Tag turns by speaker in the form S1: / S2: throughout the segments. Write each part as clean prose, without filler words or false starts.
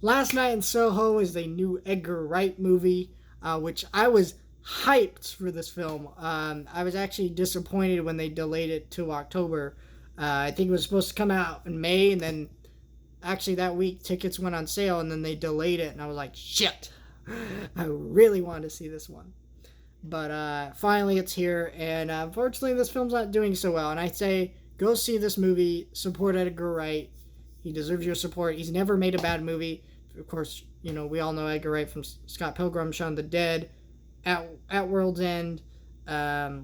S1: Last Night in Soho is the new Edgar Wright movie, which I was hyped for this film. I was actually disappointed when they delayed it to October. I think it was supposed to come out in May, and then actually that week tickets went on sale, and then they delayed it, and I was like, shit. I really wanted to see this one. But finally it's here, and unfortunately this film's not doing so well. And I say, go see this movie, support Edgar Wright. He deserves your support. He's never made a bad movie. Of course, we all know Edgar Wright from Scott Pilgrim, Shaun of the Dead, At World's End, Hot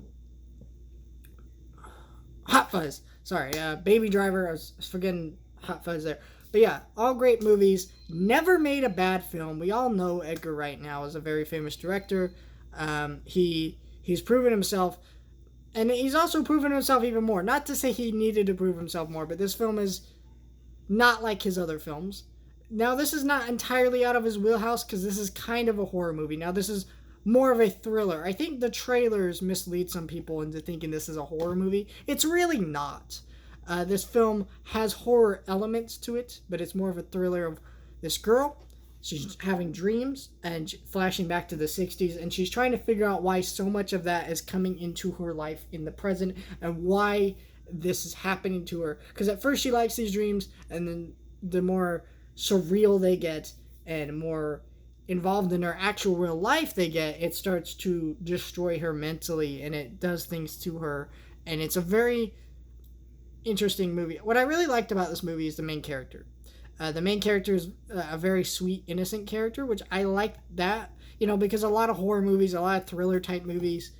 S1: Fuzz. Sorry, Baby Driver. I was forgetting Hot Fuzz there. But yeah, all great movies. Never made a bad film. We all know Edgar Wright now is a very famous director. He's proven himself, and he's also proven himself even more. Not to say he needed to prove himself more, but this film is not like his other films. Now, this is not entirely out of his wheelhouse because this is kind of a horror movie. Now, this is more of a thriller. I think the trailers mislead some people into thinking this is a horror movie. It's really not. This film has horror elements to it, but it's more of a thriller of this girl. She's having dreams and flashing back to the 60s, and she's trying to figure out why so much of that is coming into her life in the present and why this is happening to her. Because at first she likes these dreams, and then the more surreal they get and more involved in her actual real life they get, it starts to destroy her mentally, and it does things to her. And it's a very interesting movie. What I really liked about this movie is the main character. The main character is a very sweet, innocent character, which I like that, because a lot of horror movies, a lot of thriller type movies,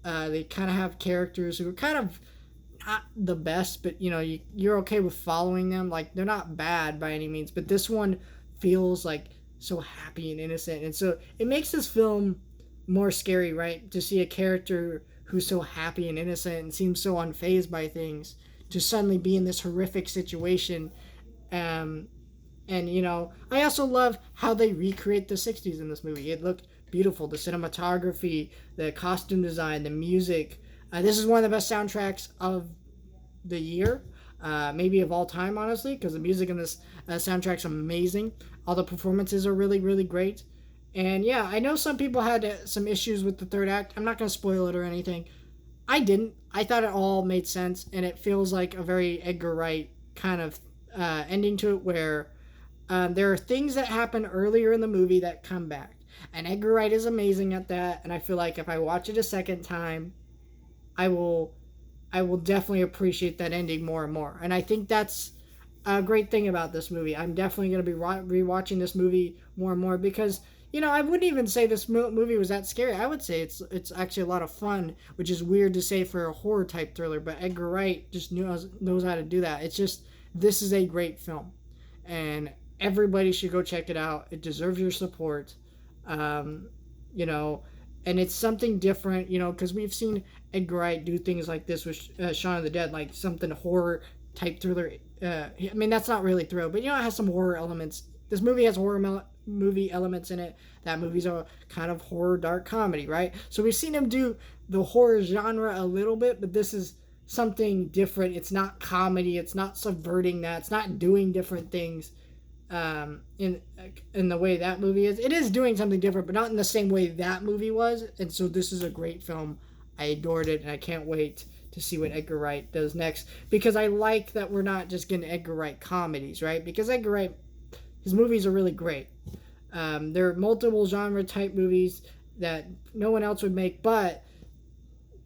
S1: they kind of have characters who are kind of not the best, but you're okay with following them. Like, they're not bad by any means, but this one feels like so happy and innocent, and so it makes this film more scary, right? To see a character who's so happy and innocent and seems so unfazed by things to suddenly be in this horrific situation. And I also love how they recreate the 60s in this movie. It looked beautiful. The cinematography, the costume design, the music. This is one of the best soundtracks of the year, maybe of all time, honestly, because the music in this soundtrack's amazing. All the performances are really, really great. And yeah, I know some people had some issues with the third act. I'm not going to spoil it or anything. I didn't. I thought it all made sense, and it feels like a very Edgar Wright kind of ending to it, where there are things that happen earlier in the movie that come back. And Edgar Wright is amazing at that, and I feel like if I watch it a second time, I will definitely appreciate that ending more and more. And I think that's a great thing about this movie. I'm definitely going to be rewatching this movie more and more because, I wouldn't even say this movie was that scary. I would say it's actually a lot of fun, which is weird to say for a horror type thriller, but Edgar Wright just knows how to do that. It's just, this is a great film, and everybody should go check it out. It deserves your support. And it's something different, because we've seen Edgar Wright do things like this with Shaun of the Dead, like something horror type thriller. That's not really thriller, but it has some horror elements. This movie has horror movie elements in it. That movie's a kind of horror dark comedy, right? So we've seen him do the horror genre a little bit, but this is something different. It's not comedy. It's not subverting that. It's not doing different things in the way that movie is. It is doing something different, but not in the same way that movie was. And so this is a great film. I adored it, and I can't wait to see what Edgar Wright does next, because I like that we're not just getting Edgar Wright comedies, right? Because Edgar Wright, his movies are really great. They're multiple genre type movies that no one else would make, but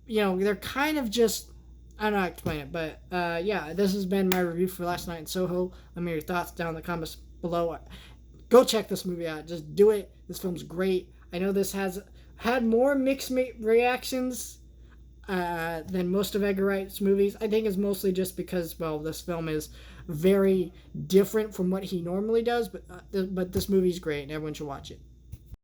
S1: they're kind of just, I don't know how to explain it, but yeah, this has been my review for Last Night in Soho. Let me know your thoughts down in the comments below. Go check this movie out. Just do it. This film's great. I know this has had more mixed reactions than most of Edgar Wright's movies. I think it's mostly just because, this film is very different from what he normally does, but this movie's great, and everyone should watch it.